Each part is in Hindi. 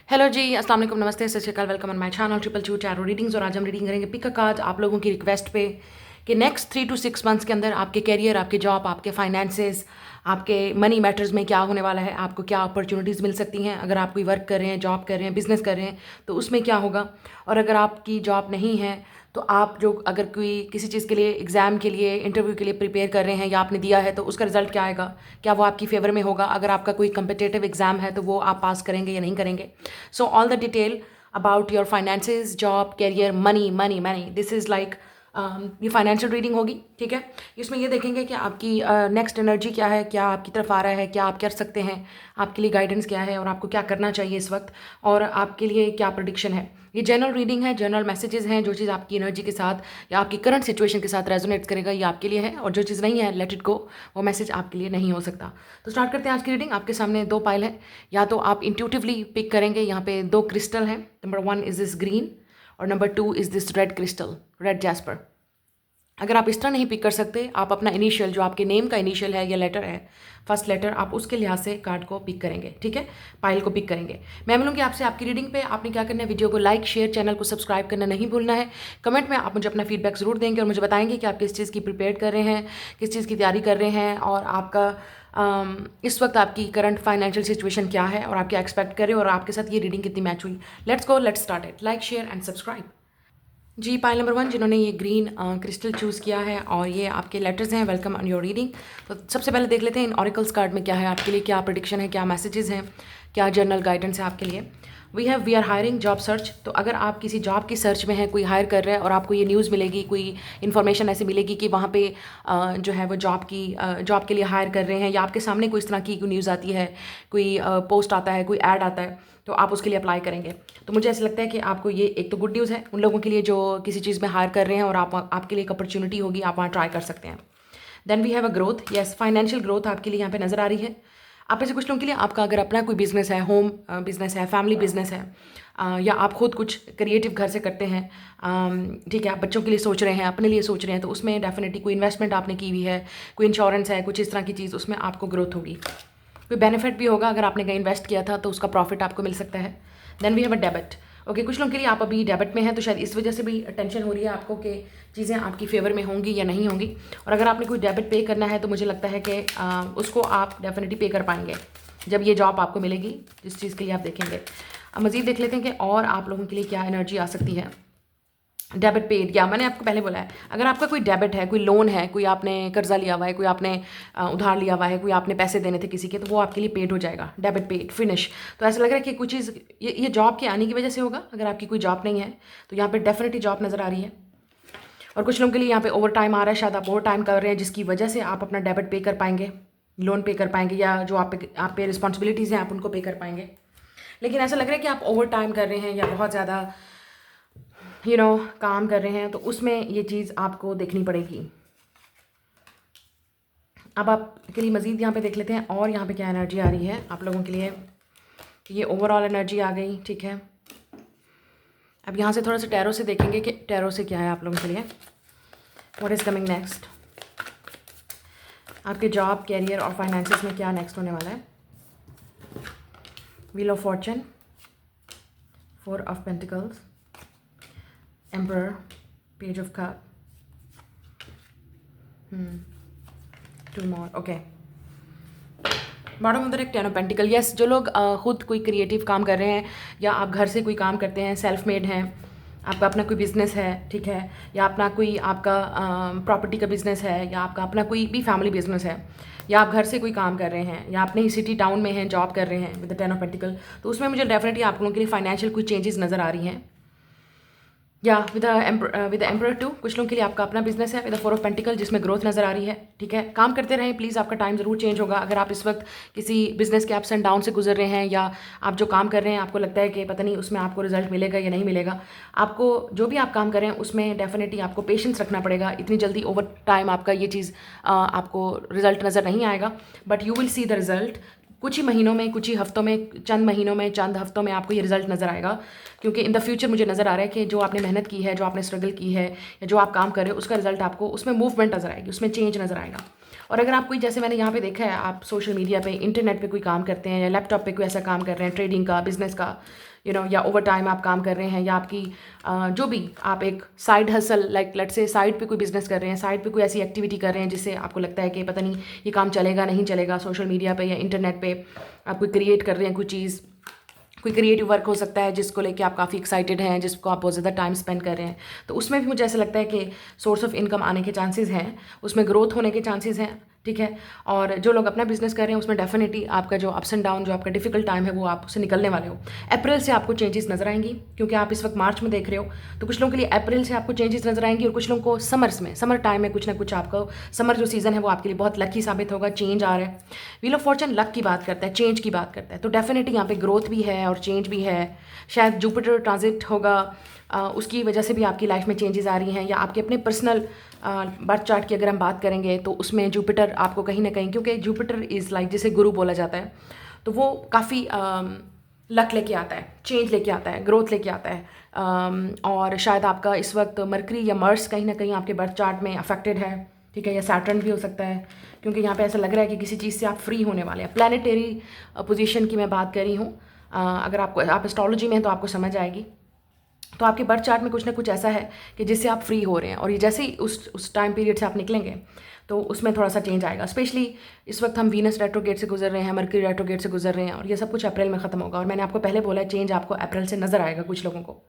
हेलो जी, अस्सलाम वालेकुम, नमस्ते, सत श्री अकाल, welcome on my channel triple चू टैरो रीडिंग्स। और आज हम रीडिंग करेंगे पिक अ कार्ड आप लोगों की रिक्वेस्ट पे कि नेक्स्ट 3 to 6 मंथ्स के अंदर आपके कैरियर, आपके जॉब, आपके फाइनेंसेस, आपके मनी मैटर्स में क्या होने वाला है, आपको क्या अपॉर्चुनिटीज़ मिल सकती हैं। अगर आप कोई वर्क कर रहे हैं, जॉब कर रहे हैं, बिजनेस कर रहे हैं तो उसमें क्या होगा। और अगर आपकी जॉब नहीं है तो आप जो अगर कोई किसी चीज़ के लिए, एग्ज़ाम के लिए, इंटरव्यू के लिए प्रिपेयर कर रहे हैं या आपने दिया है तो उसका रिजल्ट क्या आएगा, क्या वो आपकी फेवर में होगा। अगर आपका कोई कम्पिटेटिव एग्ज़ाम है तो वो आप पास करेंगे या नहीं करेंगे। So all the detail about your finances, job, career, money money money, this is like ये फाइनेंशियल रीडिंग होगी। ठीक है, इसमें ये देखेंगे कि आपकी नेक्स्ट एनर्जी क्या है, क्या आपकी तरफ आ रहा है, क्या आप कर सकते हैं, आपके लिए गाइडेंस क्या है और आपको क्या करना चाहिए इस वक्त, और आपके लिए क्या प्रेडिक्शन है। ये जनरल रीडिंग है, जनरल मैसेजेस हैं। जो चीज़ आपकी एनर्जी के साथ या आपकी करंट सिचुएशन के साथ रेजोनेट करेगा ये आपके लिए है, और जो चीज़ नहीं है, लेट इट गो, वो मैसेज आपके लिए नहीं हो सकता। तो स्टार्ट करते हैं आज की रीडिंग। आपके सामने 2 पाइल है, या तो आप इंट्यूटिवली पिक करेंगे। यहाँ पे 2 क्रिस्टल हैं। नंबर 1 इज़ दिस ग्रीन और number 2 is this red crystal, red jasper. अगर आप इस तरह नहीं पिक कर सकते, आप अपना इनिशियल, जो आपके नेम का इनिशियल है या लेटर है, फर्स्ट लेटर, आप उसके लिहाज से कार्ड को पिक करेंगे। ठीक है, पाइल को पिक करेंगे। मैं मिलूंगी आपसे आपकी रीडिंग पे। आपने क्या करना है, वीडियो को लाइक, शेयर, चैनल को सब्सक्राइब करना नहीं भूलना है। कमेंट में आप मुझे अपना फीडबैक ज़रूर देंगे और मुझे बताएंगे कि आप किस चीज़ की प्रिपेयर कर रहे हैं, किस चीज़ की तैयारी कर रहे हैं, और आपका इस वक्त आपकी करंट फाइनेंशियल सिचुएशन क्या है और आप क्या एक्सपेक्ट कर रहे हो, और आपके साथ ये रीडिंग कितनी मैच हुई। Let's go, let's start it. Like, share and subscribe. जी, पाइल नंबर 1 जिन्होंने ये ग्रीन क्रिस्टल चूज़ किया है और ये आपके लेटर्स हैं, वेलकम ऑन योर रीडिंग। तो सबसे पहले देख लेते हैं इन ऑरिकल्स कार्ड में क्या है आपके लिए, क्या प्रेडिक्शन है, क्या मैसेजेस हैं, क्या जर्नल गाइडेंस है आपके लिए। We are hiring job search. तो अगर आप किसी जॉब की सर्च में हैं, कोई हायर कर रहा है और आपको ये न्यूज़ मिलेगी, कोई इन्फॉर्मेशन ऐसी मिलेगी कि वहाँ पे जो है वो जॉब के लिए हायर कर रहे हैं, या आपके सामने कोई इस तरह की कोई न्यूज़ आती है, कोई पोस्ट आता है, कोई ऐड आता है, तो आप उसके लिए अप्लाई करेंगे। तो मुझे ऐसा लगता है कि आपको ये एक तो गुड न्यूज़ है उन लोगों के लिए जो किसी चीज़ में हायर कर रहे हैं, और आपके लिए एक अपॉर्चुनिटी होगी, आप वहाँ ट्राई कर सकते हैं। Then we have a growth. Yes, financial growth आपके लिए यहाँ पे नज़र आ रही है। आप में से कुछ लोगों के लिए आपका अगर अपना कोई बिजनेस है, होम बिजनेस है, फैमिली बिजनेस है, या आप खुद कुछ क्रिएटिव घर से करते हैं, ठीक है, आप बच्चों के लिए सोच रहे हैं, अपने लिए सोच रहे हैं, तो उसमें डेफिनेटली कोई इन्वेस्टमेंट आपने की हुई है, कोई इंश्योरेंस है, कुछ इस तरह की चीज़, उसमें आपको ग्रोथ होगी। कोई बेनिफिट भी होगा, अगर आपने कहीं इन्वेस्ट किया था तो उसका प्रॉफिट आपको मिल सकता है। Then we have a debit. Okay, कुछ लोगों के लिए आप अभी डेबिट में हैं, तो शायद इस वजह से भी टेंशन हो रही है आपको कि चीज़ें आपकी फेवर में होंगी या नहीं होंगी। और अगर आपने कोई डेबिट पे करना है तो मुझे लगता है कि उसको आप डेफिनेटली पे कर पाएंगे जब ये जॉब आपको मिलेगी, जिस चीज़ के लिए आप देखेंगे। अब मज़ीद देख लेते हैं कि और आप लोगों के लिए क्या एनर्जी आ सकती है। डेबिट पेड, या मैंने आपको पहले बोला है, अगर आपका कोई डेबिट है, कोई लोन है, कोई आपने कर्जा लिया हुआ है, कोई आपने उधार लिया हुआ है, कोई आपने पैसे देने थे किसी के, तो वो आपके लिए पेड हो जाएगा। Debit paid finish. तो ऐसा लग रहा है कि कुछ चीज़ ये जॉब के आने की वजह से होगा। अगर आपकी कोई जॉब नहीं है तो यहाँ पे डेफिनेटली जॉब नज़र आ रही है। और कुछ लोगों के लिए यहाँ पे ओवर टाइम आ रहा है, शायद आप ओवर टाइम कर रहे हैं जिसकी वजह से आप अपना डेबिट पे कर पाएंगे, लोन पे कर पाएंगे, या जो आप पे रिस्पॉन्सिबिलिटीज़ हैं आप उनको पे कर पाएंगे। लेकिन ऐसा लग रहा है कि आप ओवर टाइम कर रहे हैं या बहुत ज़्यादा काम कर रहे हैं, तो उसमें ये चीज़ आपको देखनी पड़ेगी। अब आपके लिए मज़ीद यहाँ पे देख लेते हैं और यहाँ पे क्या एनर्जी आ रही है आप लोगों के लिए। ये ओवरऑल एनर्जी आ गई, ठीक है। अब यहाँ से थोड़ा सा टैरो से देखेंगे कि टैरो से क्या है आप लोगों के लिए, व्हाट इज़ कमिंग नेक्स्ट। आपके जॉब, कैरियर और फाइनेंसेस में क्या नेक्स्ट होने वाला है। Wheel of Fortune, 4 of pentacles, emperor, page of cup, 2 more, okay. Bottom उधर एक 10 ऑफ पेंटिकल। यस, जो लोग खुद कोई क्रिएटिव काम कर रहे हैं, या आप घर से कोई काम करते हैं, सेल्फ मेड हैं, आपका अपना कोई बिजनेस है, ठीक है, या अपना कोई आपका प्रॉपर्टी का बिजनेस है, या आपका अपना कोई भी फैमिली बिजनेस है, या आप घर से कोई काम कर रहे हैं, या अपने ही सिटी टाउन में हैं, जॉब कर रहे हैं विद द 10 ऑफ पेंटिकल, तो उसमें मुझे डेफिनेटली आप लोगों के लिए फाइनेंशियल कुछ चेंजेस नज़र आ रही हैं। या विद द एम्परर 2, कुछ लोगों के लिए आपका अपना बिजनेस है विद 4 ऑफ पेंटिकल, जिसमें ग्रोथ नज़र आ रही है, ठीक है। काम करते रहें प्लीज़, आपका टाइम ज़रूर चेंज होगा। अगर आप इस वक्त किसी बिजनेस के अप्स एंड डाउन से गुजर रहे हैं, या आप जो काम कर रहे हैं आपको लगता है कि पता नहीं उसमें आपको रिजल्ट मिलेगा या नहीं मिलेगा, आपको जो भी आप काम कर रहे हैं उसमें डेफिनेटली आपको पेशेंस रखना पड़ेगा। इतनी जल्दी ओवर टाइम आपका ये चीज़ आपको रिजल्ट नज़र नहीं आएगा, but you will see the result कुछ ही महीनों में, कुछ ही हफ्तों में, चंद महीनों में, चंद हफ्तों में आपको ये रिजल्ट नज़र आएगा। क्योंकि इन द फ्यूचर मुझे नज़र आ रहा है कि जो आपने मेहनत की है, जो आपने स्ट्रगल की है, या जो आप काम कर रहे हो, उसका रिजल्ट आपको, उसमें मूवमेंट नज़र आएगी, उसमें चेंज नज़र आएगा। और अगर आप कोई, जैसे मैंने यहाँ पे देखा है, आप सोशल मीडिया पे, इंटरनेट पे कोई काम करते हैं या लैपटॉप पे कोई ऐसा काम कर रहे हैं, ट्रेडिंग का, बिजनेस का, या ओवर टाइम आप काम कर रहे हैं, या आपकी जो भी आप एक साइड हसल, लाइक लेट से साइड पे कोई बिजनेस कर रहे हैं, साइड पे कोई ऐसी एक्टिविटी कर रहे हैं जिससे आपको लगता है कि पता नहीं ये काम चलेगा नहीं चलेगा, सोशल मीडिया पे या इंटरनेट पे आप कोई क्रिएट कर रहे हैं कोई चीज़, कोई क्रिएटिव वर्क हो सकता है जिसको लेके आप काफ़ी एक्साइटेड हैं, जिसको आप बहुत ज़्यादा टाइम स्पेंड कर रहे हैं, तो उसमें भी मुझे ऐसा लगता है कि सोर्स ऑफ इनकम आने के चांसेस हैं, उसमें ग्रोथ होने के चांसेस हैं, ठीक है। और जो लोग अपना बिजनेस कर रहे हैं उसमें डेफिनेटली आपका जो अप्स एंड डाउन, जो आपका डिफिकल्ट टाइम है, वो आप उससे निकलने वाले हो। अप्रैल से आपको चेंजेस नजर आएंगी, क्योंकि आप इस वक्त मार्च में देख रहे हो, तो कुछ लोगों के लिए अप्रैल से आपको चेंजेस नजर आएंगी, और कुछ लोगों को समर टाइम में कुछ ना कुछ आपका समर जो सीजन है वो आपके लिए बहुत लकी साबित होगा। चेंज आ रहा है, व्हील ऑफ फॉर्चून लक की बात करता है, चेंज की बात करता है, तो डेफिनेटली यहाँ पे ग्रोथ भी है और चेंज भी है। शायद जुपिटर ट्रांजिट होगा, उसकी वजह से भी आपकी लाइफ में चेंजेस आ रही हैं, या आपके अपने पर्सनल बर्थ चार्ट की अगर हम बात करेंगे तो उसमें जुपिटर आपको कहीं ना कहीं, क्योंकि जुपिटर इज़ लाइक जिसे गुरु बोला जाता है, तो वो काफ़ी लक लेके आता है, चेंज लेके आता है, ग्रोथ लेके आता है। और शायद आपका इस वक्त मरकरी या मर्स कहीं ना कहीं आपके बर्थ चार्ट में अफेक्टेड है, ठीक है, या सैटर्न भी हो सकता है, क्योंकि यहाँ पे ऐसा लग रहा है कि किसी चीज़ से आप फ्री होने वाले हैं। प्लानिटरी पोजीशन की मैं बात कर रही हूँ, अगर आप एस्ट्रोलॉजी में हैं तो आपको समझ आएगी। तो आपके बर्थ चार्ट में कुछ ना कुछ ऐसा है कि जिससे आप फ्री हो रहे हैं, और ये जैसे ही उस टाइम पीरियड से आप निकलेंगे तो उसमें थोड़ा सा चेंज आएगा। स्पेशली इस वक्त हम वीनस रेट्रोगेट से गुजर रहे हैं, मरकरी रेट्रोगेट से गुजर रहे हैं, और ये सब कुछ अप्रैल में ख़त्म होगा। और मैंने आपको पहले बोला है, चेंज आपको अप्रैल से नज़र आएगा। कुछ लोगों को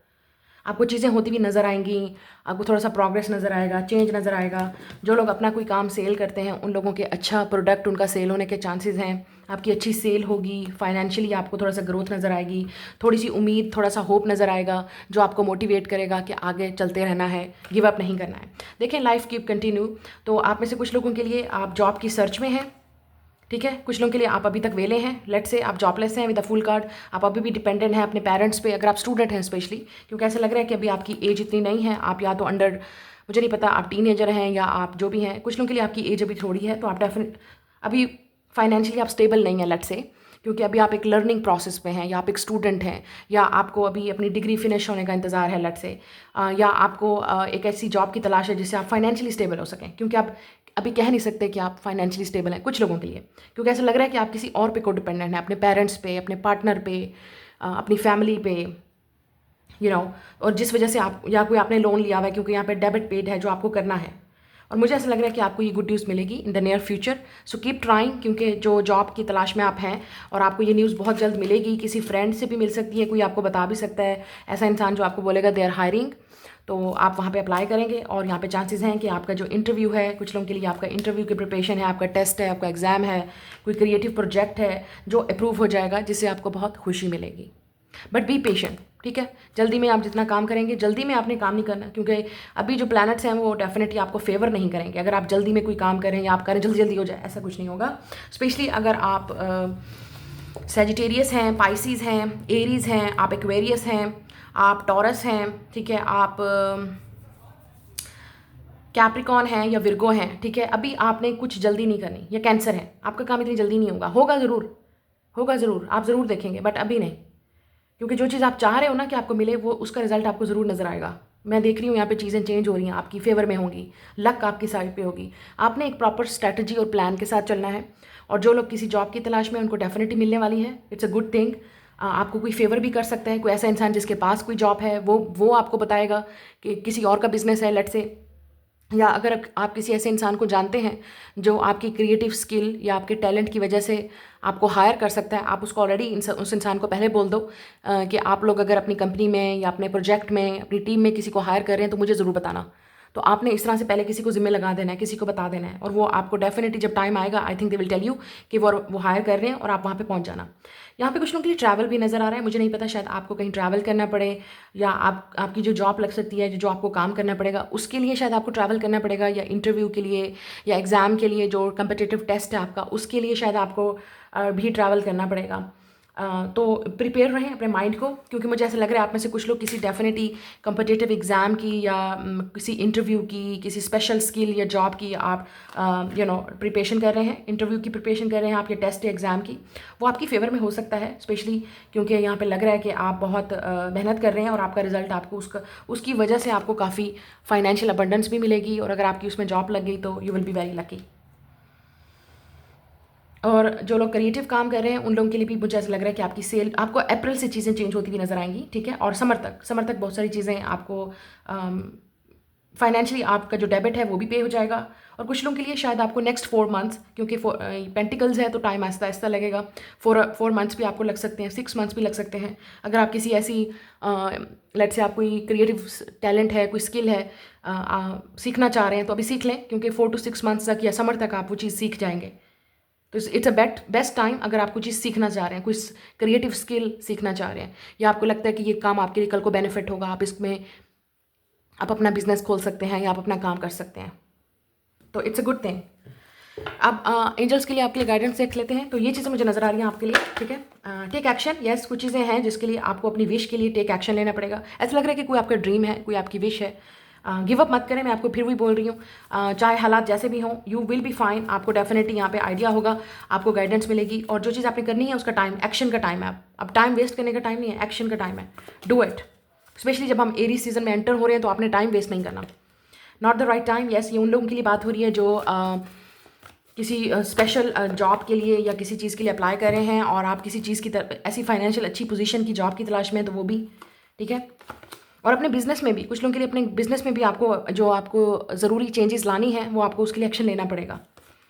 आपको चीज़ें होती भी नज़र आएंगी, आपको थोड़ा सा प्रोग्रेस नज़र आएगा, चेंज नज़र आएगा। जो लोग अपना कोई काम सेल करते हैं उन लोगों के अच्छा प्रोडक्ट उनका सेल होने के चांसेस हैं, आपकी अच्छी सेल होगी, फाइनेंशियली आपको थोड़ा सा ग्रोथ नज़र आएगी, थोड़ी सी उम्मीद, थोड़ा सा होप नज़र आएगा, जो आपको मोटिवेट करेगा कि आगे चलते रहना है, गिव अप नहीं करना है। देखें, लाइफ कीप कंटिन्यू। तो आप में से कुछ लोगों के लिए आप जॉब की सर्च में हैं, ठीक है, कुछ लोगों के लिए आप अभी तक वेले हैं, लेट से आप जॉबलेस हैं विद अ फुल कार्ड, आप अभी भी डिपेंडेंट हैं अपने पेरेंट्स पे, अगर आप स्टूडेंट हैं स्पेशली, क्योंकि ऐसा लग रहा है कि अभी आपकी एज इतनी नहीं है, आप या तो अंडर, मुझे नहीं पता आप टीनेजर हैं या आप जो भी हैं, कुछ लोगों के लिए आपकी एज अभी थोड़ी है, तो आप डेफिनेट अभी फाइनेंशियली आप स्टेबल नहीं हैं, लेट से, क्योंकि अभी आप एक लर्निंग प्रोसेस में हैं, या आप एक स्टूडेंट हैं, या आपको अभी अपनी डिग्री फिनिश होने का इंतज़ार है, लेट से, या आपको एक ऐसी जॉब की तलाश है जिससे आप फाइनेंशियली स्टेबल हो सकें, क्योंकि आप अभी कह नहीं सकते कि आप फाइनेंशियली स्टेबल हैं कुछ लोगों के लिए, क्योंकि ऐसा लग रहा है कि आप किसी और पे को डिपेंडेंट हैं, अपने पेरेंट्स पे, अपने पार्टनर पे, अपनी फैमिली पे, और जिस वजह से आप, या कोई आपने लोन लिया हुआ है, क्योंकि यहाँ पे डेबिट पेड है जो आपको करना है। और मुझे ऐसा लग रहा है कि आपको ये गुड न्यूज़ मिलेगी in the near future, so keep trying, क्योंकि जो जॉब की तलाश में आप हैं, और आपको ये न्यूज़ बहुत जल्द मिलेगी, किसी फ्रेंड से भी मिल सकती है, कोई आपको बता भी सकता है, ऐसा इंसान जो आपको बोलेगा दे आर हायरिंग, तो आप वहाँ पे अप्लाई करेंगे, और यहाँ पे चांसेस हैं कि आपका जो इंटरव्यू है, कुछ लोगों के लिए आपका इंटरव्यू की प्रिपरेशन है, आपका टेस्ट है, आपका एग्ज़ाम है, कोई क्रिएटिव प्रोजेक्ट है जो अप्रूव हो जाएगा, जिससे आपको बहुत खुशी मिलेगी। बट बी पेशेंट, ठीक है, जल्दी में आप जितना काम करेंगे, जल्दी में आपने काम नहीं करना, क्योंकि अभी जो प्लैनेट्स हैं वो डेफिनेटली आपको फेवर नहीं करेंगे अगर आप जल्दी में कोई काम करें, या आप करें जल्दी जल्दी हो जाए, ऐसा कुछ नहीं होगा। स्पेशली अगर आप सेजिटेरियस हैं, पाइसीज हैं, एरीज हैं, आप एक्वेरियस हैं, आप टॉरस हैं, ठीक है, आप कैप्रिकॉन हैं या विर्गो हैं, ठीक है, अभी आपने कुछ जल्दी नहीं करनी, या कैंसर है, आपका काम इतनी जल्दी नहीं होगा, होगा ज़रूर, आप ज़रूर देखेंगे, बट अभी नहीं, क्योंकि जो चीज़ आप चाह रहे हो ना कि आपको मिले, वो उसका रिजल्ट आपको ज़रूर नज़र आएगा। मैं देख रही हूँ यहाँ पे चीज़ें चेंज हो रही हैं, आपकी फेवर में होंगी, लक आपकी साइड पे होगी। आपने एक प्रॉपर स्ट्रैटेजी और प्लान के साथ चलना है, और जो लोग किसी जॉब की तलाश में, उनको डेफिनेटली मिलने वाली है, इट्स अ गुड थिंग। आपको कोई फेवर भी कर सकता है, कोई ऐसा इंसान जिसके पास कोई जॉब है, वो आपको बताएगा कि किसी और का बिजनेस है, लेट से, या अगर आप किसी ऐसे इंसान को जानते हैं जो आपकी क्रिएटिव स्किल या आपके टैलेंट की वजह से आपको हायर कर सकता है, आप उसको ऑलरेडी उस इंसान को पहले बोल दो कि आप लोग अगर अपनी कंपनी में या अपने प्रोजेक्ट में, अपनी टीम में किसी को हायर कर रहे हैं तो मुझे ज़रूर बताना। तो आपने इस तरह से पहले किसी को जिम्मे लगा देना है, किसी को बता देना है, और वो आपको डेफिनेटली जब टाइम आएगा, I think they will tell you कि वो हायर कर रहे हैं, और आप वहाँ पे पहुँच जाना। यहाँ पे कुछ लोगों के लिए ट्रैवल भी नज़र आ रहा है, मुझे नहीं पता, शायद आपको कहीं ट्रैवल करना पड़े, या आपकी जो जॉब लग सकती है, जो आपको काम करना पड़ेगा, उसके लिए शायद आपको ट्रैवल करना पड़ेगा, या इंटरव्यू के लिए, या एग्ज़ाम के लिए, जो कम्पिटिटिव टेस्ट है आपका, उसके लिए शायद आपको भी ट्रैवल करना पड़ेगा। तो प्रिपेयर रहें अपने माइंड को, क्योंकि मुझे ऐसा लग रहा है आप में से कुछ लोग किसी डेफिनेटली कम्पिटिटिव एग्ज़ाम की, या किसी इंटरव्यू की, किसी स्पेशल स्किल या जॉब की आप प्रिपरेशन कर रहे हैं, इंटरव्यू की प्रिपरेशन कर रहे हैं आप, या टेस्ट या एग्ज़ाम की, वो आपकी फेवर में हो सकता है, स्पेशली क्योंकि यहाँ पे लग रहा है कि आप बहुत मेहनत कर रहे हैं, और आपका रिजल्ट आपको उसकी वजह से आपको काफ़ी फाइनेंशियल अबंडेंस भी मिलेगी, और अगर आपकी उसमें जॉब लग गई तो you will be very lucky. और जो लोग क्रिएटिव काम कर रहे हैं उन लोगों के लिए भी मुझे ऐसा लग रहा है कि आपकी सेल आपको अप्रैल से चीज़ें चेंज होती हुई नज़र आएंगी, ठीक है। और समर तक बहुत सारी चीज़ें आपको फाइनेंशियली आपका जो डेबिट है वो भी पे हो जाएगा। और कुछ लोगों के लिए शायद आपको नेक्स्ट 4 मंथ्स, क्योंकि पेंटिकल्स है तो टाइम आहिस्ता आहिस्ता लगेगा, 4 मंथ्स भी आपको लग सकते हैं, 6 मंथ्स भी लग सकते हैं। अगर आप किसी ऐसी लेट से आप कोई क्रिएटिव टैलेंट है, कोई स्किल है, सीखना चाह रहे हैं तो अभी सीख लें, क्योंकि 4 to 6 मंथ्स तक या समर तक आप वो चीज़ सीख जाएंगे। तो इट्स अ बेस्ट टाइम अगर आप कुछ चीज़ सीखना चाह रहे हैं, कुछ क्रिएटिव स्किल सीखना चाह रहे हैं, या आपको लगता है कि ये काम आपके लिए कल को बेनिफिट होगा, आप अपना बिजनेस खोल सकते हैं या आप अपना काम कर सकते हैं, तो इट्स अ गुड थिंग। अब एंजल्स के लिए आपके लिए गाइडेंस देख लेते हैं। तो ये चीज़ें मुझे नज़र आ रही हैं आपके लिए, ठीक है। टेक एक्शन, यस, कुछ चीज़ें हैं जिसके लिए आपको अपनी विश के लिए टेक एक्शन लेना पड़ेगा। ऐसा लग रहा है कि कोई आपका ड्रीम है, कोई आपकी विश है। गिव अप मत करें, मैं आपको फिर भी बोल रही हूँ। चाहे हालात जैसे भी हों, यू विल बी फाइन। आपको डेफिनेटली यहाँ पे आइडिया होगा, आपको गाइडेंस मिलेगी, और जो चीज़ आपने करनी है उसका टाइम, एक्शन का टाइम है। अब टाइम वेस्ट करने का टाइम नहीं है, एक्शन का टाइम है। Do it. स्पेशली जब हम एरी सीजन में एंटर हो रहे हैं तो आपने टाइम वेस्ट नहीं करना। Not the right time, yes, ये उन लोगों के लिए बात हो रही है जो किसी स्पेशल जॉब के लिए या किसी चीज़ के लिए अप्लाई कर रहे हैं, और आप किसी चीज़ की ऐसी फाइनेंशियल अच्छी पोजीशन की जॉब की तलाश में, तो वो भी ठीक है। और अपने बिजनेस में भी, कुछ लोगों के लिए अपने बिजनेस में भी आपको ज़रूरी चेंजेस लानी है, वो आपको उसके लिए एक्शन लेना पड़ेगा।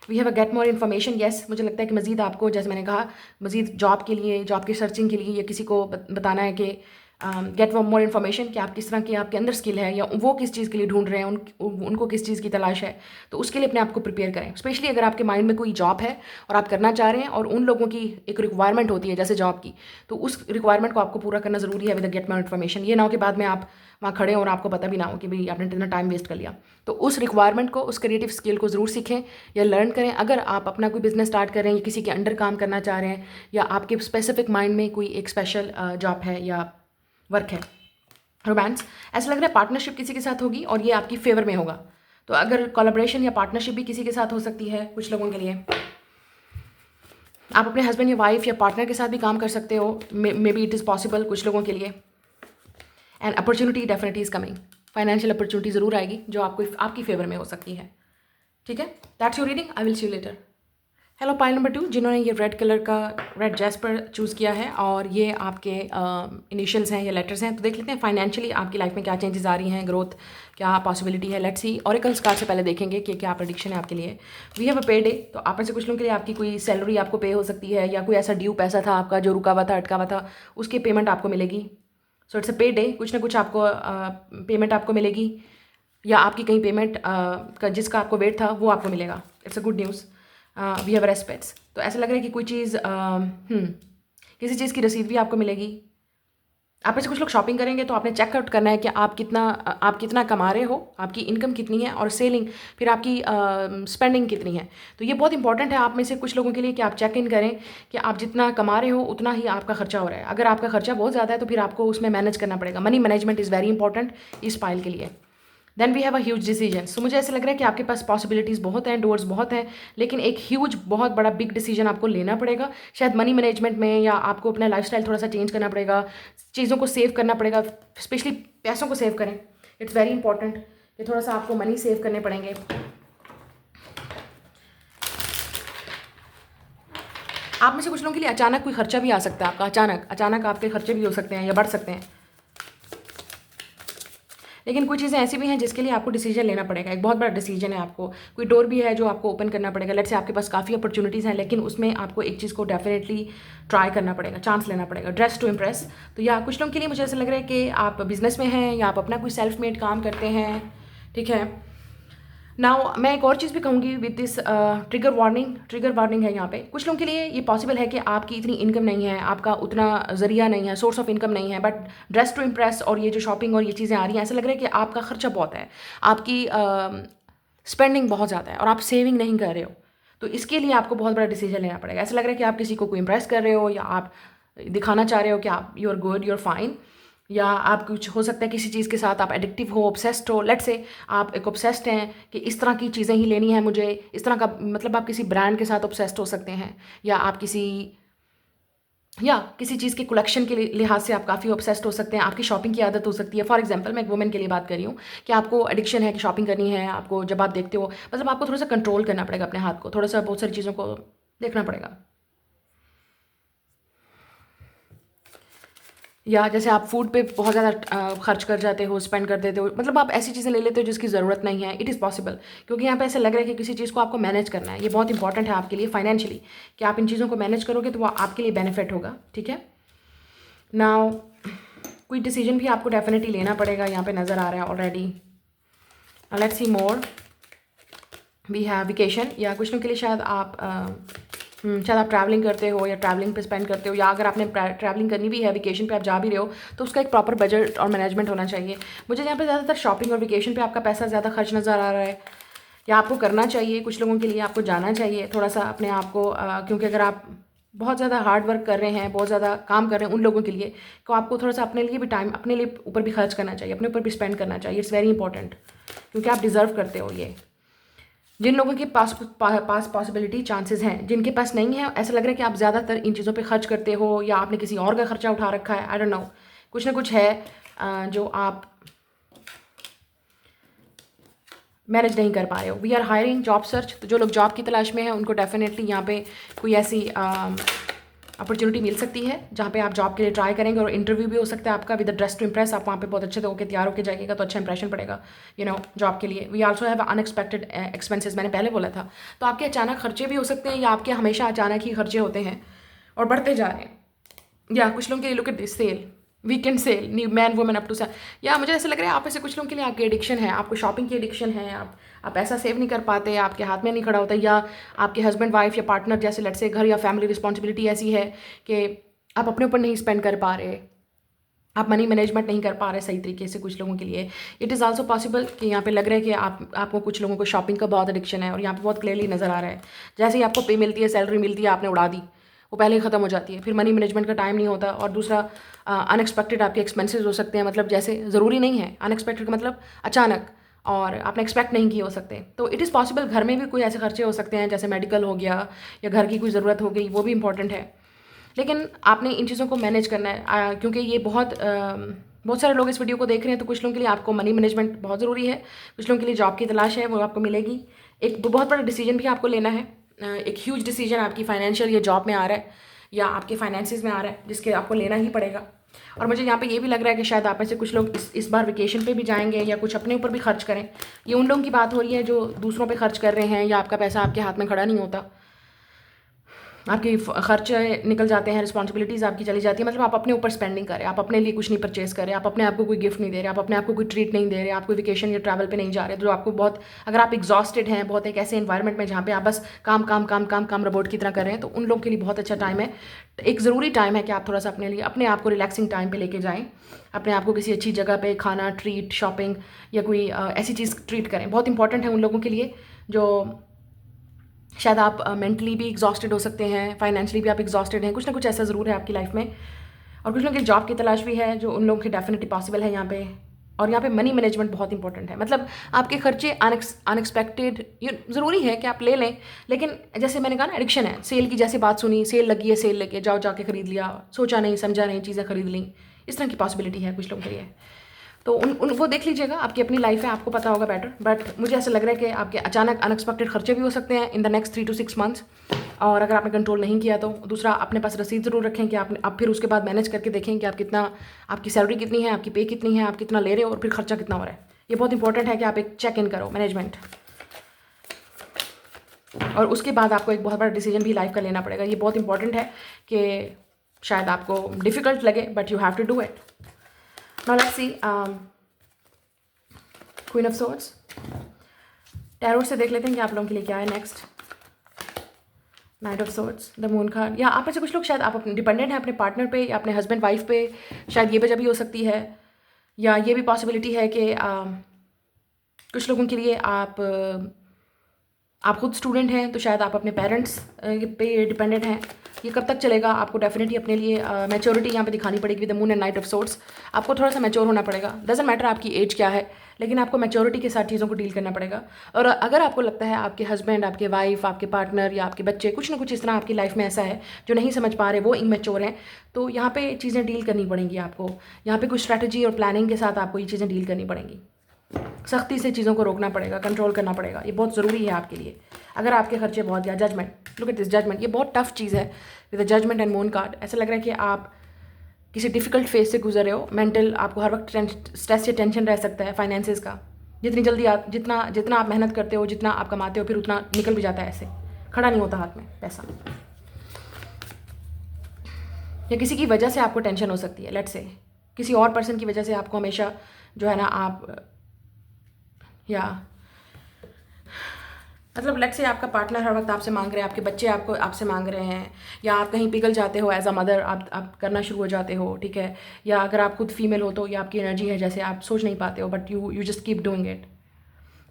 We have a get more information, yes, मुझे लगता है कि मज़ीद आपको, जैसे मैंने कहा, मज़ीद जॉब के लिए, जॉब की सर्चिंग के लिए, या किसी को बताना है कि गेट मोर इन्फॉर्मेशन कि आप किस तरह की आपके अंदर स्किल है, या वो किस चीज़ के लिए ढूंढ रहे हैं, उनको किस चीज़ की तलाश है, तो उसके लिए अपने आप को प्रिपेयर करें। स्पेशली अगर आपके माइंड में कोई जॉब है और आप करना चाह रहे हैं, और उन लोगों की एक रिक्वायरमेंट होती है जैसे जॉब की, तो उस रिक्वायरमेंट को आपको पूरा करना ज़रूरी है विद गेट मोर इन्फॉर्मेशन। ये ना हो कि बाद में आप वहाँ खड़े हो और आपको पता भी ना हो कि भाई आपने इतना टाइम वेस्ट कर लिया। तो उस रिक्वायरमेंट को, उस क्रिएटिव स्किल को ज़रूर सीखें या लर्न करें। अगर आप अपना कोई बिजनेस स्टार्ट कर रहे हैं या किसी के अंडर काम करना चाह रहे हैं, या आपके स्पेसिफिक माइंड में कोई एक स्पेशल जॉब है या वर्क है। रोमांस, ऐसा लग रहा है पार्टनरशिप किसी के साथ होगी और ये आपकी फेवर में होगा। तो अगर कोलैबोरेशन या पार्टनरशिप भी किसी के साथ हो सकती है कुछ लोगों के लिए। आप अपने हस्बैंड या वाइफ या पार्टनर के साथ भी काम कर सकते हो, may be it is possible कुछ लोगों के लिए। And opportunity definitely is coming, financial opportunity ज़रूर आएगी जो आपकी फेवर में हो सकती है, ठीक है। That's your reading, I will see you later. Hello pile number 2, जिन्होंने ये रेड कलर का रेड जैस्पर चूज़ किया है और ये आपके इनिशियल्स हैं या लेटर्स हैं, तो देख लेते हैं फाइनेंशियली आपकी लाइफ में क्या चेंजेस आ रही हैं, ग्रोथ क्या पॉसिबिलिटी है। Let's see. ऑरेकल्स कार्ड से पहले देखेंगे कि क्या प्रेडिक्शन है आपके लिए। वी हैव अ पे डे, तो आप में से कुछ लोगों के लिए आपकी कोई सैलरी आपको पे हो सकती है, या कोई ऐसा ड्यू पैसा था आपका जो रुका हुआ था, अटका हुआ था, उसकी पेमेंट आपको मिलेगी। सो इट्स अ पे डे, कुछ ना कुछ आपको पेमेंट आपको मिलेगी, या आपकी कहीं पेमेंट का जिसका आपको वेट था वो आपको मिलेगा। It's a good news. We have respects, तो ऐसा लग रहा है कि कोई चीज़ किसी चीज़ की रसीद भी आपको मिलेगी। आप में से कुछ लोग शॉपिंग करेंगे तो आपने चेकआउट करना है कि आप कितना कमा रहे हो, आपकी इनकम कितनी है, और सेलिंग फिर आपकी स्पेंडिंग कितनी है। तो ये बहुत इंपॉर्टेंट है आप में से कुछ लोगों के लिए कि आप चेक इन करें कि आप जितना कमा रहे हो उतना ही आपका खर्चा हो रहा है। अगर आपका खर्चा बहुत ज़्यादा है तो फिर आपको उसमें मैनेज करना पड़ेगा। Money management is very important इस फाइल के लिए। Then we have a huge decision, तो मुझे ऐसा लग रहा है कि आपके पास पॉसिबिलिटीज़ बहुत हैं, डोर्स बहुत हैं, लेकिन एक ह्यूज बहुत बड़ा बिग डिसीजन आपको लेना पड़ेगा। शायद मनी मैनेजमेंट में, या आपको अपना लाइफस्टाइल थोड़ा सा चेंज करना पड़ेगा, चीज़ों को सेव करना पड़ेगा, स्पेशली पैसों को सेव करें। इट्स वेरी इंपॉर्टेंट कि थोड़ा सा आपको मनी सेव करने पड़ेंगे। आप में से कुछ लोगों के लिए अचानक कोई खर्चा भी आ सकता है, आपका अचानक आपके खर्चे भी हो सकते हैं या बढ़ सकते हैं। लेकिन कुछ चीज़ें ऐसी भी हैं जिसके लिए आपको डिसीजन लेना पड़ेगा। एक बहुत बड़ा डिसीजन है, आपको कोई डोर भी है जो आपको ओपन करना पड़ेगा। लेट्स से आपके पास काफ़ी अपॉर्चुनिटीज़ हैं, लेकिन उसमें आपको एक चीज़ को डेफिनेटली ट्राई करना पड़ेगा, चांस लेना पड़ेगा, ड्रेस टू इम्प्रेस। तो या कुछ लोगों के लिए मुझे ऐसा लग रहा है कि आप बिजनेस में हैं या आप अपना कोई सेल्फ मेड काम करते हैं, ठीक है। नाउ मैं एक और चीज़ भी कहूँगी विद दिस ट्रिगर वार्निंग है यहाँ पे। कुछ लोगों के लिए ये पॉसिबल है कि आपकी इतनी इनकम नहीं है, आपका उतना ज़रिया नहीं है, सोर्स ऑफ इनकम नहीं है, बट ड्रेस टू इम्प्रेस और ये जो शॉपिंग और ये चीज़ें आ रही हैं, ऐसा लग रहा है कि आपका खर्चा बहुत है, आपकी स्पेंडिंग बहुत ज़्यादा है और आप सेविंग नहीं कर रहे हो। तो इसके लिए आपको बहुत बड़ा डिसीजन लेना पड़ेगा। ऐसा लग रहा है कि आप किसी को इम्प्रेस कर रहे हो, या आप दिखाना चाह रहे हो कि आप you are good, you are fine, या आप कुछ हो सकता है किसी चीज़ के साथ आप एडिक्टिव हो, ऑब्सेस्ड हो। लेट्स से आप एक ऑब्सेस्ड हैं कि इस तरह की चीज़ें ही लेनी है मुझे, इस तरह का, मतलब आप किसी ब्रांड के साथ ऑब्सेस्ड हो सकते हैं, या आप किसी चीज़ के कलेक्शन के लिहाज से आप काफ़ी ऑब्सेस्ड हो सकते हैं। आपकी शॉपिंग की आदत हो सकती है। फॉर एग्जांपल मैं एक वुमेन के लिए बात कर रही हूँ कि आपको एडिक्शन है कि शॉपिंग करनी है आपको। जब आप देखते हो, मतलब आपको थोड़ा सा कंट्रोल करना पड़ेगा अपने हाथ को, थोड़ा सा बहुत सारी चीज़ों को देखना पड़ेगा। या जैसे आप फूड पे बहुत ज़्यादा खर्च कर जाते हो, स्पेंड कर देते हो, मतलब आप ऐसी चीज़ें ले लेते हो जिसकी ज़रूरत नहीं है। इट इज़ पॉसिबल, क्योंकि यहाँ पे ऐसा लग रहा है कि किसी चीज़ को आपको मैनेज करना है। ये बहुत इंपॉर्टेंट है आपके लिए फाइनेंशियली, कि आप इन चीज़ों को मैनेज करोगे तो वो आपके लिए बेनिफिट होगा। ठीक है, नाउ कोई डिसीजन भी आपको डेफिनेटली लेना पड़ेगा, यहाँ पे नज़र आ रहा है already. Let's see more. We have vacation, या कुछ लोगों के लिए शायद आप ट्रैवलिंग करते हो या ट्रैवलिंग पे स्पेंड करते हो, या अगर आपने ट्रैवलिंग करनी भी है, वेकेशन पे आप जा भी रहे हो, तो उसका एक प्रॉपर बजट और मैनेजमेंट होना चाहिए। मुझे यहाँ पे ज़्यादातर शॉपिंग और वेकेशन पे आपका पैसा ज़्यादा खर्च नज़र आ रहा है, या आपको करना चाहिए। कुछ लोगों के लिए आपको जाना चाहिए थोड़ा सा अपने आप को, क्योंकि अगर आप बहुत ज़्यादा हार्ड वर्क कर रहे हैं, बहुत ज़्यादा काम कर रहे हैं उन लोगों के लिए, तो आपको थोड़ा सा अपने लिए भी टाइम, अपने लिए ऊपर भी खर्च करना चाहिए, अपने ऊपर भी स्पेंड करना चाहिए। इट्स वेरी इंपॉर्टेंट, क्योंकि आप डिज़र्व करते हो ये। जिन लोगों के पास पॉसिबिलिटी चांसेस हैं, जिनके पास नहीं है, ऐसा लग रहा है कि आप ज़्यादातर इन चीज़ों पे खर्च करते हो, या आपने किसी और का खर्चा उठा रखा है। आई डोंट नो, कुछ ना कुछ है जो आप मैनेज नहीं कर पा रहे हो। We are hiring job search, तो जो लोग जॉब की तलाश में हैं उनको डेफिनेटली यहाँ पे कोई ऐसी अपॉर्चुनिटी मिल सकती है जहाँ पे आप जॉब के लिए ट्राई करेंगे, और इंटरव्यू भी हो सकता है आपका विद ड्रेस टू इम्प्रेस। आप वहाँ पे बहुत अच्छे से होकर तैयार होकर जाइएगा तो अच्छा इंप्रेशन पड़ेगा जॉब के लिए। We also have unexpected expenses, मैंने पहले बोला था। तो आपके अचानक खर्चे भी हो सकते हैं, या आपके हमेशा अचानक ही खर्चे होते हैं और बढ़ते जा रहे हैं। या कुछ लोगों के लिए look at this sale, weekend sale, new man women up to sale. या मुझे ऐसा लग रहा है आप ऐसे कुछ लोगों के लिए आपकी एडिक्शन है, आपको शॉपिंग की एडिक्शन है, आप पैसा सेव नहीं कर पाते, आपके हाथ में नहीं खड़ा होता, या आपके हस्बैंड वाइफ या पार्टनर जैसे लेट्स से घर या फैमिली रिस्पॉन्सिबिलिटी ऐसी है कि आप अपने ऊपर नहीं स्पेंड कर पा रहे, आप मनी मैनेजमेंट नहीं कर पा रहे सही तरीके से। कुछ लोगों के लिए इट इज़ आल्सो पॉसिबल कि यहाँ पे लग रहा है कि आपको कुछ लोगों को शॉपिंग का बहुत एडिक्शन है, और यहाँ पे बहुत क्लियरली नज़र आ रहा है जैसे ही आपको पे मिलती है, सैलरी मिलती है, आपने उड़ा दी, वो पहले ही ख़त्म हो जाती है, फिर मनी मैनेजमेंट का टाइम नहीं होता। और दूसरा, अनएक्सपेक्टेड आपके एक्सपेंसेस हो सकते हैं, मतलब जैसे ज़रूरी नहीं है अनएक्सपेक्टेड का मतलब अचानक, और आपने एक्सपेक्ट नहीं किए हो सकते। तो इट इज़ पॉसिबल घर में भी कोई ऐसे खर्चे हो सकते हैं, जैसे मेडिकल हो गया या घर की कोई ज़रूरत हो गई, वो भी इंपॉर्टेंट है। लेकिन आपने इन चीज़ों को मैनेज करना है, क्योंकि ये बहुत सारे लोग इस वीडियो को देख रहे हैं। तो कुछ लोगों के लिए आपको मनी मैनेजमेंट बहुत ज़रूरी है, कुछ लोगों के लिए जॉब की तलाश है, वो आपको मिलेगी। एक बहुत बड़ा डिसीजन भी आपको लेना है, एक ह्यूज डिसीजन आपकी फाइनेंशियल या जॉब में आ रहा है, या आपके फाइनेंसिस में आ रहा है, जिसके आपको लेना ही पड़ेगा। और मुझे यहाँ पे ये भी लग रहा है कि शायद आप में से कुछ लोग इस बार वेकेशन पे भी जाएंगे, या कुछ अपने ऊपर भी खर्च करें। ये उन लोगों की बात हो रही है जो दूसरों पे खर्च कर रहे हैं, या आपका पैसा आपके हाथ में खड़ा नहीं होता, आपकी खर्चे निकल जाते हैं, रिस्पॉन्सिबिलिटीज़ आपकी चली जाती है। मतलब आप अपने ऊपर स्पेंडिंग करें, आप अपने लिए कुछ नहीं परचेस करें, आप अपने आप को कोई गिफ्ट नहीं दे रहे, आप अपने आप को कोई ट्रीट नहीं दे रहे, आप कोई वेकेशन या ट्रैवल पे नहीं जा रहे, जो आपको बहुत, अगर आप एग्जॉस्टेड हैं, बहुत एक ऐसे इन्वायरमेंट में जहाँ पे आप बस काम काम काम काम काम रोबोट की तरह कर रहे हैं, तो उन लोगों के लिए बहुत अच्छा टाइम है। एक ज़रूरी टाइम है कि आप थोड़ा सा अपने लिए, अपने आप को रिलैक्सिंग टाइम पे लेके जाएँ, अपने आप को किसी अच्छी जगह पे खाना, ट्रीट, शॉपिंग या कोई ऐसी चीज़ ट्रीट करें। बहुत इंपॉर्टेंट है उन लोगों के लिए जो शायद आप मेंटली भी एग्जॉस्टेड हो सकते हैं, फाइनेंशियली भी आप एग्जॉस्टेड हैं, कुछ ना कुछ ऐसा ज़रूर है आपकी लाइफ में। और कुछ लोगों की जॉब की तलाश भी है, जो उन लोगों की डेफिनेटली पॉसिबल है यहाँ पे। और यहाँ पे मनी मैनेजमेंट बहुत इंपॉर्टेंट है, मतलब आपके खर्चे अनएक्सपेक्टेड, ये ज़रूरी है कि आप ले लें, लेकिन जैसे मैंने कहा ना, एडिक्शन है। सेल की जैसे बात सुनी, सेल लगी है, सेल लेके जाओ, जाके खरीद लिया, सोचा नहीं समझा नहीं, चीज़ें खरीद ली, इस तरह की पॉसिबिलिटी है कुछ लोगों के लिए। तो उन वो देख लीजिएगा, आपकी अपनी लाइफ है, आपको पता होगा बेटर। बट मुझे ऐसा लग रहा है कि आपके अचानक अनएक्सपेक्टेड खर्चे भी हो सकते हैं in the next 3 to 6 months. और अगर आपने कंट्रोल नहीं किया तो दूसरा, अपने पास रसीद ज़रूर रखें कि आप फिर उसके बाद मैनेज करके देखें कि आप कितना, आपकी सैलरी कितनी है, आपकी पे कितनी है, आप कितना ले रहे हो, और फिर खर्चा कितना हो रहा है। ये बहुत इंपॉर्टेंट है कि आप एक चेक इन करो मैनेजमेंट, और उसके बाद आपको एक बहुत बड़ा डिसीजन भी लाइफ का लेना पड़ेगा। ये बहुत इंपॉर्टेंट है कि शायद आपको डिफ़िकल्ट लगे, but you have to do it. Now let's see queen of swords. Tarot से देख लेते हैं कि आप लोगों के लिए क्या है next. Night of swords, the moon card. या आप में से कुछ लोग शायद आप अपने डिपेंडेंट हैं अपने पार्टनर पे या अपने हस्बैंड वाइफ पे, शायद ये वजह भी हो सकती है। या ये भी पॉसिबिलिटी है कि कुछ लोगों के लिए आप खुद स्टूडेंट हैं, तो शायद आप अपने पेरेंट्स पे डिपेंडेंट हैं। ये कब तक चलेगा, आपको डेफिनेटली अपने लिए मैच्योरिटी यहाँ पे दिखानी पड़ेगी with the moon and night of swords. आपको थोड़ा सा मैच्योर होना पड़ेगा, डजंट मैटर आपकी एज क्या है, लेकिन आपको मैच्योरिटी के साथ चीज़ों को डील करना पड़ेगा। और अगर आपको लगता है आपके हस्बैंड, आपके वाइफ, आपके पार्टनर या आपके बच्चे कुछ ना कुछ इस तरह आपकी लाइफ में ऐसा है जो नहीं समझ पा रहे, वो इमेच्योर हैं, तो यहाँ पे चीज़ें डील करनी पड़ेंगी आपको। यहाँ पे कुछ स्ट्रैटेजी और प्लानिंग के साथ आपको ये चीज़ें डील करनी पड़ेंगी। सख्ती से चीज़ों को रोकना पड़ेगा, कंट्रोल करना पड़ेगा। ये बहुत ज़रूरी है आपके लिए। अगर आपके खर्चे बहुत, या judgement, look at this judgement, ये बहुत टफ चीज़ है with the judgement and moon card. ऐसा लग रहा है कि आप किसी डिफ़िकल्ट फेज से गुजर रहे हो। मेंटल आपको हर वक्त स्ट्रेस या टेंशन रह सकता है फाइनेंसेस का। जितनी जल्दी आप जितना आप मेहनत करते हो, जितना आप कमाते हो, फिर उतना निकल भी जाता है, ऐसे खड़ा नहीं होता हाथ में पैसा। या किसी की वजह से आपको टेंशन हो सकती है, लेट्स से किसी और पर्सन की वजह से आपको हमेशा जो है ना, आप या मतलब लेट्स से आपका पार्टनर हर वक्त आपसे मांग रहे हैं, आपके बच्चे आपसे मांग रहे हैं, या आप कहीं पिघल जाते हो एज अ मदर, आप करना शुरू हो जाते हो, ठीक है। या अगर आप खुद फीमेल हो तो ये आपकी एनर्जी है, जैसे आप सोच नहीं पाते हो, but you just keep doing it.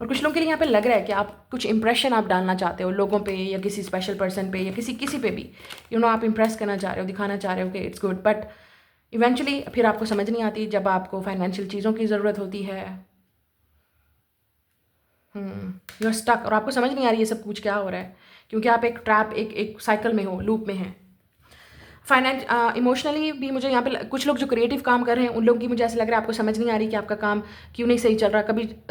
और कुछ लोगों के लिए यहाँ पे लग रहा है कि आप कुछ इंप्रेशन आप डालना चाहते हो लोगों पे, या किसी स्पेशल पर्सन पे, या किसी पे भी, आप इंप्रेस करना चाह रहे हो, दिखाना चाह रहे हो कि इट्स गुड, बट इवेंचुअली फिर आपको समझ नहीं आती जब आपको फाइनेंशियल चीज़ों की ज़रूरत होती है। यू आर स्टक, और आपको समझ नहीं आ रही ये सब कुछ क्या हो रहा है, क्योंकि आप एक ट्रैप, एक साइकिल में हो, लूप में हैं। इमोशनली भी मुझे यहाँ पे कुछ लोग जो क्रिएटिव काम कर रहे हैं, उन लोगों की मुझे ऐसा लग रहा है आपको समझ नहीं आ रही कि आपका काम क्यों नहीं सही चल रहा।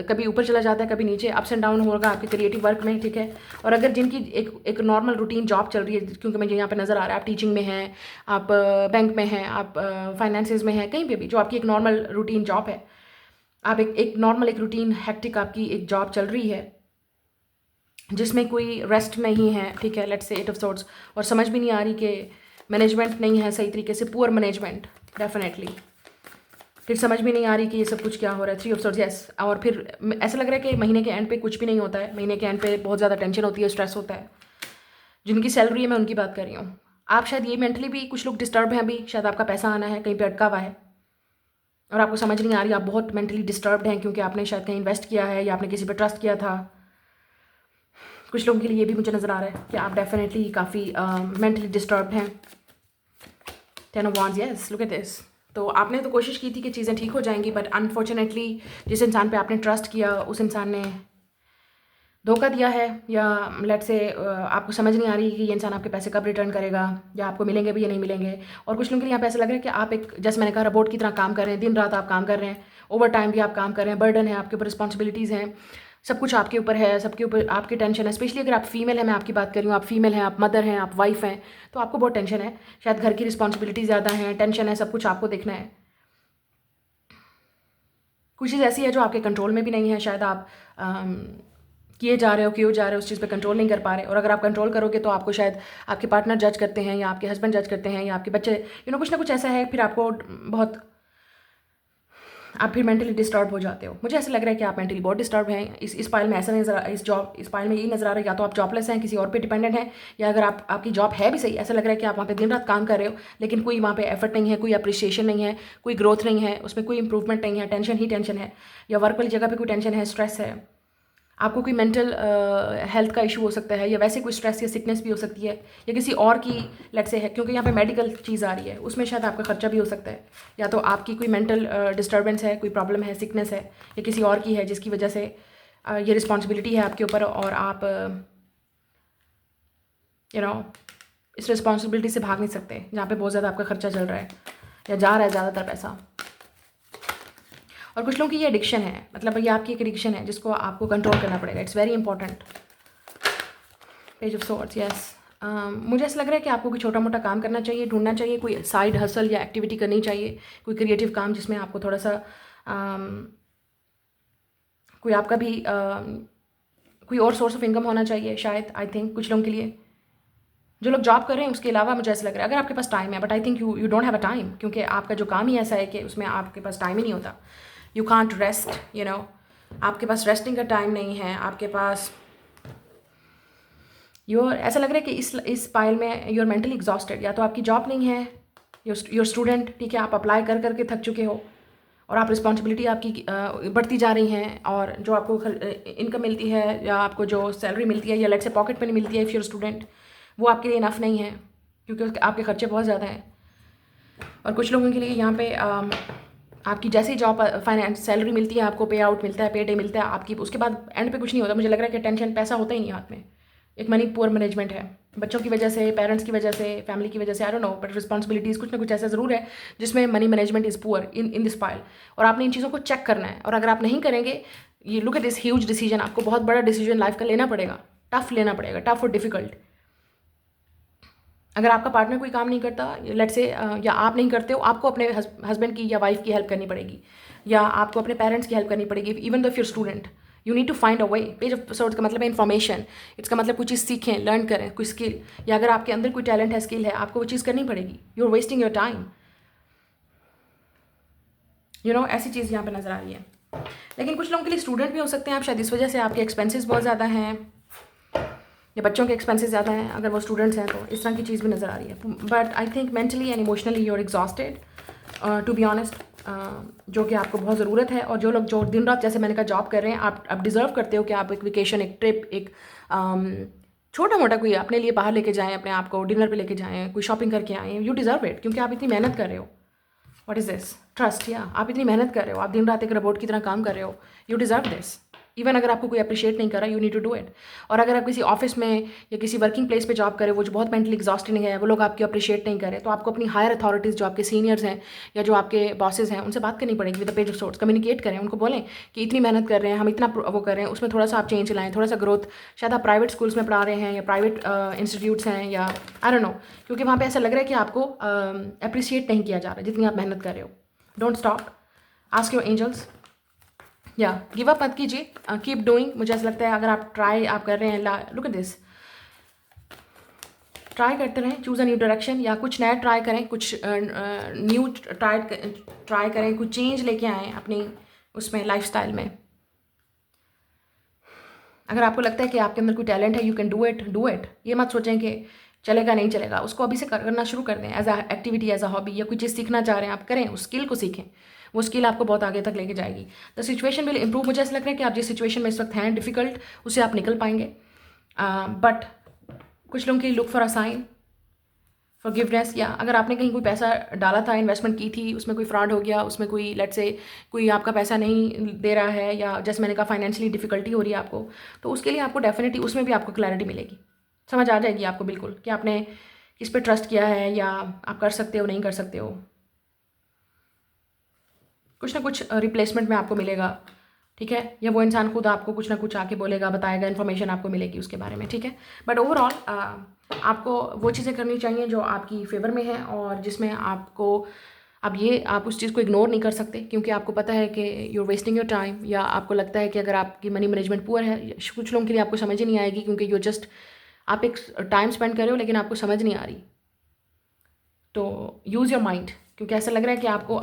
कभी ऊपर चला जाता है, कभी नीचे, अप्स एंड डाउन होगा आपके क्रिएटिव वर्क में, ठीक है। और अगर जिनकी एक नॉर्मल रूटीन जॉब चल रही है, क्योंकि मुझे यहाँ पे नज़र आ रहा है आप टीचिंग में हैं, आप बैंक में हैं, आप फाइनेंसेस में हैं, कहीं पर भी जो आपकी एक नॉर्मल रूटीन जॉब है, आप एक नॉर्मल एक रूटीन हैक्टिक आपकी एक जॉब चल रही है जिसमें कोई रेस्ट नहीं है, ठीक है, लेट्स से 8 ऑफ सोर्ड्स, और समझ भी नहीं आ रही कि मैनेजमेंट नहीं है सही तरीके से, पुअर मैनेजमेंट डेफिनेटली। फिर समझ भी नहीं आ रही कि ये सब कुछ क्या हो रहा है, 3 ऑफ सोर्ड्स, यस। और फिर ऐसा लग रहा है कि महीने के एंड पे कुछ भी नहीं होता है, महीने के एंड पे बहुत ज़्यादा टेंशन होती है, स्ट्रेस होता है। जिनकी सैलरी है मैं उनकी बात कर रही हूँ। आप शायद ये मेंटली भी कुछ लोग डिस्टर्ब हैं अभी, शायद आपका पैसा आना है कहीं पर अटका हुआ है और आपको समझ नहीं आ रही, आप बहुत मेंटली डिस्टर्ब्ड हैं क्योंकि आपने शायद कहीं इन्वेस्ट किया है या आपने किसी पर ट्रस्ट किया था। कुछ लोगों के लिए ये भी मुझे नज़र आ रहा है कि आप डेफिनेटली काफ़ी मेंटली डिस्टर्ब्ड हैं। 10 of wands, yes, look at this. तो आपने तो कोशिश की थी कि चीज़ें ठीक हो जाएंगी, बट अनफॉर्चुनेटली जिस इंसान पे आपने ट्रस्ट किया उस इंसान ने धोखा दिया है, या लेट्स से आपको समझ नहीं आ रही कि ये इंसान आपके पैसे कब रिटर्न करेगा, या आपको मिलेंगे भी या नहीं मिलेंगे। और कुछ लोगों के लिए यहाँ पे ऐसा लग रहा है कि आप एक, जैसे मैंने कहा, रोबोट की तरह काम कर रहे हैं, दिन रात आप काम कर रहे हैं, ओवर टाइम भी आप काम कर रहे हैं, बर्डन है आपके ऊपर, रिस्पॉन्सिबिलिटीज़ हैं, सब कुछ आपके ऊपर है, सबके ऊपर आपकी टेंशन है। स्पेशली अगर आप फीमेल हैं, मैं आपकी बात कर रही हूँ, आप फीमेल हैं, आप मदर हैं, आप वाइफ हैं, तो आपको बहुत टेंशन है। शायद घर की रिस्पॉन्सिबिलिटी ज़्यादा है, टेंशन है, सब कुछ आपको देखना है। कुछ चीज़ ऐसी है जो आपके कंट्रोल में भी नहीं है, शायद आप किए जा रहे हो, क्यों जा रहे हो, उस चीज़ पे कंट्रोल नहीं कर पा रहे। और अगर आप कंट्रोल करोगे तो आपको शायद आपके पार्टनर जज करते हैं, या आपके हस्बैंड जज करते हैं, या आपके बच्चे, कुछ ना कुछ ऐसा है, फिर आपको बहुत, आप फिर मेंटली डिस्टर्ब हो जाते हो। मुझे ऐसा लग रहा है कि आप मेंटली बहुत डिस्टर्ब हैं। इस पाइल में ऐसा नजर, इस पाइल में यही नजर आ रहा है, या तो आप जॉबलेस हैं, किसी और पे डिपेंडेंट हैं, या अगर आपकी जॉब है भी सही, ऐसा लग रहा है कि आप वहाँ पे दिन रात काम कर रहे हो, लेकिन कोई वहाँ पे एफर्ट नहीं है, कोई अप्रिशिएशन नहीं है, कोई ग्रोथ नहीं है, उसमें कोई इंप्रूवमेंट नहीं है, टेंशन ही टेंशन है, या वर्क वाली जगह पर कोई टेंशन है, स्ट्रेस है। आपको कोई मेंटल हेल्थ का इशू हो सकता है, या वैसे कोई स्ट्रेस या सिकनेस भी हो सकती है, या किसी और की लेट से है, क्योंकि यहाँ पे मेडिकल चीज़ आ रही है, उसमें शायद आपका खर्चा भी हो सकता है, या तो आपकी कोई मेंटल डिस्टर्बेंस है, कोई प्रॉब्लम है, सिकनेस है, या किसी और की है जिसकी वजह से ये रिस्पॉन्सिबिलिटी है आपके ऊपर, और आप इस रिस्पॉन्सिबिलिटी से भाग नहीं सकते, जहाँ पे बहुत ज़्यादा आपका खर्चा चल रहा है या जा रहा है ज़्यादातर पैसा। और कुछ लोगों की ये एडिक्शन है, मतलब ये आपकी एक एडिक्शन है जिसको आपको कंट्रोल करना पड़ेगा। It's very important. Page of swords, yes. मुझे ऐसा लग रहा है कि आपको कोई छोटा मोटा काम करना चाहिए, ढूंढना चाहिए, कोई साइड हसल या एक्टिविटी करनी चाहिए, कोई क्रिएटिव काम जिसमें आपको थोड़ा सा कोई आपका भी कोई और सोर्स ऑफ इनकम होना चाहिए शायद। आई थिंक कुछ लोगों के लिए, जो लोग जॉब कर रहे हैं उसके अलावा मुझे ऐसा लग रहा है, अगर आपके पास टाइम है, but I think you don't have a time, क्योंकि आपका जो काम ही ऐसा है कि उसमें आपके पास टाइम ही नहीं होता। यू कांट रेस्ट, आपके पास रेस्टिंग का टाइम नहीं है, आपके पास ऐसा लग रहा है कि इस पाइल में यू आर मेंटली एग्जॉस्टेड। या तो आपकी जॉब नहीं है, योर स्टूडेंट, ठीक है, आप अप्लाई कर करके थक चुके हो, और आप रिस्पॉन्सिबिलिटी आपकी बढ़ती जा रही हैं, और जो आपको इनकम मिलती है या आपको जो सैलरी मिलती है, या लेट से पॉकेट मनी मिलती है इफ़ यूर स्टूडेंट, वो आपके लिए इनफ नहीं है, क्योंकि आपके खर्चे बहुत ज़्यादा हैं। और कुछ लोगों के लिए यहाँ पे आपकी जैसे ही जॉब फाइनेंस सैलरी मिलती है, आपको पे आउट मिलता है, पे डे मिलता है, आपकी उसके बाद एंड पे कुछ नहीं होता। मुझे लग रहा है कि टेंशन, पैसा होता ही नहीं हाथ में, एक मनी पुअर मैनेजमेंट है, बच्चों की वजह से, पेरेंट्स की वजह से, फैमिली की वजह से, I don't know, but responsibilities कुछ ना कुछ ऐसा ज़रूर है जिसमें money management is poor in this file. और आपने इन चीज़ों को चेक करना है, और अगर आप नहीं करेंगे, ये look at this huge decision, आपको बहुत बड़ा डिसीजन लाइफ का लेना पड़ेगा, टफ लेना पड़ेगा, टफ और डिफिकल्ट। अगर आपका पार्टनर कोई काम नहीं करता, लेट से, या आप नहीं करते हो, आपको अपने हस्बैंड की या वाइफ की हेल्प करनी पड़ेगी, या आपको अपने पेरेंट्स की हेल्प करनी पड़ेगी। Even though if you're student, you need to find a way. Page of source का मतलब है इन्फॉर्मेशन, इसका मतलब कुछ चीज़ सीखें, लर्न करें, कोई स्किल, या अगर आपके अंदर कोई टैलेंट है, स्किल है, आपको वो चीज़ करनी पड़ेगी। You are wasting your time, you know, ऐसी चीज़ यहाँ पर नज़र आ रही है। लेकिन कुछ लोगों के लिए स्टूडेंट भी हो सकते हैं आप, शायद इस वजह से आपके एक्सपेंसेस बहुत ज़्यादा हैं, या बच्चों के एक्सपेंसेस ज़्यादा हैं अगर वो स्टूडेंट्स हैं, तो इस तरह की चीज़ भी नज़र आ रही है। But I think mentally and emotionally you are exhausted, to be honest, जो कि आपको बहुत ज़रूरत है। और जो लोग जो दिन रात, जैसे मैंने कहा, जॉब कर रहे हैं, आप डिज़र्व करते हो कि आप एक वेकेशन, एक ट्रिप, एक छोटा मोटा कोई अपने लिए बाहर लेके जाएँ, अपने आप को डिनर पे लेके जाएँ, कोई शॉपिंग करके आएँ। यू डिज़र्व इट, क्योंकि आप इतनी मेहनत कर रहे हो। What is this trust? या आप इतनी मेहनत कर रहे हो, आप दिन रात एक रोबोट की तरह काम कर रहे हो, यू डिज़र्व दिस। इवन अगर आपको कोई अप्रिशिएट नहीं कर रहा, you need to do it. और अगर आप किसी ऑफिस में या किसी वर्किंग प्लेस पे जॉब करें, वो जो बहुत मेंटली एग्जॉस्टिंग है, वो लोग आपकी अप्रिशिएट नहीं करें, तो आपको अपनी हायर अथॉरिटीज़, जो आपके सीनियर्स हैं या जो आपके बॉसेज हैं, उनसे बात करनी पड़ेगी with the page of source. Communicate करें, उनको बोलें कि इतनी मेहनत कर रहे हैं, हम इतना वो कर रहे हैं, उसमें थोड़ा सा आप चेंज लाएँ, थोड़ा सा ग्रोथ। शायद आप प्राइवेट स्कूल्स में पढ़ा रहे हैं, या प्राइवेट इंस्टीट्यूट्स हैं, या आई डोंट नो, क्योंकि वहाँ पर ऐसा लग रहा है कि आपको अप्रिशिएट नहीं किया जा रहा जितनी आप मेहनत कर रहे हो। Don't stop, ask your angels, या गिव अप मत कीजिए, कीप डूइंग। मुझे ऐसा लगता है अगर आप ट्राई आप कर रहे हैं, लुक एट दिस, ट्राई करते रहें, चूज़ अ न्यू डायरेक्शन, या कुछ नया ट्राई करें, कुछ न्यू ट्राई करें, कुछ चेंज लेके आएँ अपनी उसमें लाइफस्टाइल में। अगर आपको लगता है कि आपके अंदर कोई टैलेंट है, you can do it, do it. ये मत सोचें कि चलेगा नहीं चलेगा, उसको अभी से करना शुरू कर दें, as a activity, as a hobby, या कोई चीज़ सीखना चाह रहे हैं आप, करें, उस स्किल को सीखें, वो स्किल आपको बहुत आगे तक लेके जाएगी। The situation will improve. मुझे ऐसा लग रहा है कि आप जिस सिचुएशन में इस वक्त हैं डिफिकल्ट, उससे आप निकल पाएंगे। बट कुछ लोगों के लिए look for a sign, forgiveness, या अगर आपने कहीं कोई पैसा डाला था, इन्वेस्टमेंट की थी, उसमें कोई फ्रॉड हो गया, उसमें कोई लेट्स से कोई आपका पैसा नहीं दे रहा है, या जैसे मैंने कहा फाइनेंशियली डिफिकल्टी हो रही है आपको, तो उसके लिए आपको डेफिनेटली उसमें भी आपको क्लैरिटी मिलेगी, समझ आ जाएगी आपको बिल्कुल कि आपने किस पे ट्रस्ट किया है, या आप कर सकते हो, नहीं कर सकते हो। कुछ ना कुछ रिप्लेसमेंट में आपको मिलेगा, ठीक है, या वो इंसान खुद आपको कुछ ना कुछ आके बोलेगा, बताएगा, इन्फॉर्मेशन आपको मिलेगी उसके बारे में, ठीक है। बट ओवरऑल आपको वो चीज़ें करनी चाहिए जो आपकी फेवर में है, और जिसमें आपको आप उस चीज़ को इग्नोर नहीं कर सकते, क्योंकि आपको पता है कि you are wasting your time, या आपको लगता है कि अगर आपकी मनी मैनेजमेंट पुअर है, कुछ लोगों के लिए आपको समझ ही नहीं आएगी, क्योंकि यू जस्ट आप एक टाइम स्पेंड कर रहे हो लेकिन आपको समझ नहीं आ रही। तो यूज़ योर माइंड, क्योंकि ऐसा लग रहा है कि आपको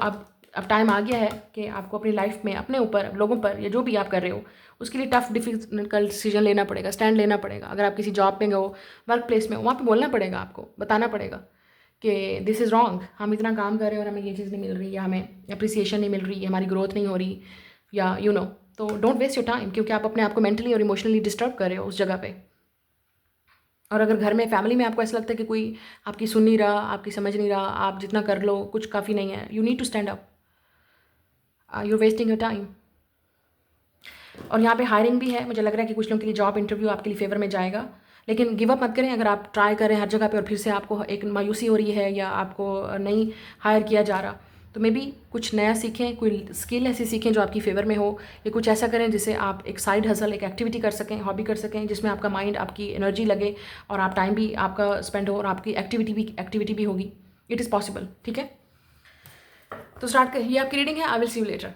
अब टाइम आ गया है कि आपको अपनी लाइफ में अपने ऊपर, लोगों पर, या जो भी आप कर रहे हो, उसके लिए टफ डिफिकल्ट डिसीजन लेना पड़ेगा, स्टैंड लेना पड़ेगा। अगर आप किसी जॉब पे हो, वर्क प्लेस में हो, वहाँ पे बोलना पड़ेगा, आपको बताना पड़ेगा कि दिस इज़ रॉन्ग, हम इतना काम कर रहे हैं और हमें ये चीज़ नहीं मिल रही, या हमें अप्रिसिएशन नहीं मिल रही, हमारी ग्रोथ नहीं हो रही, या यू नो। तो डोंट वेस्ट योर टाइम, क्योंकि आप अपने आप को मेंटली और इमोशनली डिस्टर्ब कर रहे हो उस जगह पे। और अगर घर में, फैमिली में आपको ऐसा लगता है कि कोई आपकी सुन नहीं रहा, आपकी समझ नहीं रहा, आप जितना कर लो कुछ काफ़ी नहीं है, you need to stand up, you wasting your time. और यहाँ पे हायरिंग भी है, मुझे लग रहा है कि कुछ लोगों के लिए जॉब इंटरव्यू आपके लिए फेवर में जाएगा, लेकिन गिव अप मत करें। अगर आप ट्राई करें हर जगह पे और फिर से आपको एक मायूसी हो रही है, या आपको नहीं हायर किया जा रहा, तो मे बी कुछ नया सीखें, कोई स्किल ऐसी सीखें जो आपकी फेवर में हो, या कुछ ऐसा करें जिससे आप एक साइड हसल, एक एक्टिविटी कर सकें, हॉबी कर सकें, जिसमें आपका माइंड, आपकी एनर्जी लगे, और आप टाइम भी आपका स्पेंड हो, और आपकी एक्टिविटी भी होगी। इट इज़ पॉसिबल, ठीक है। तो स्टार्ट कर, ये आपकी रीडिंग है। I will see you later.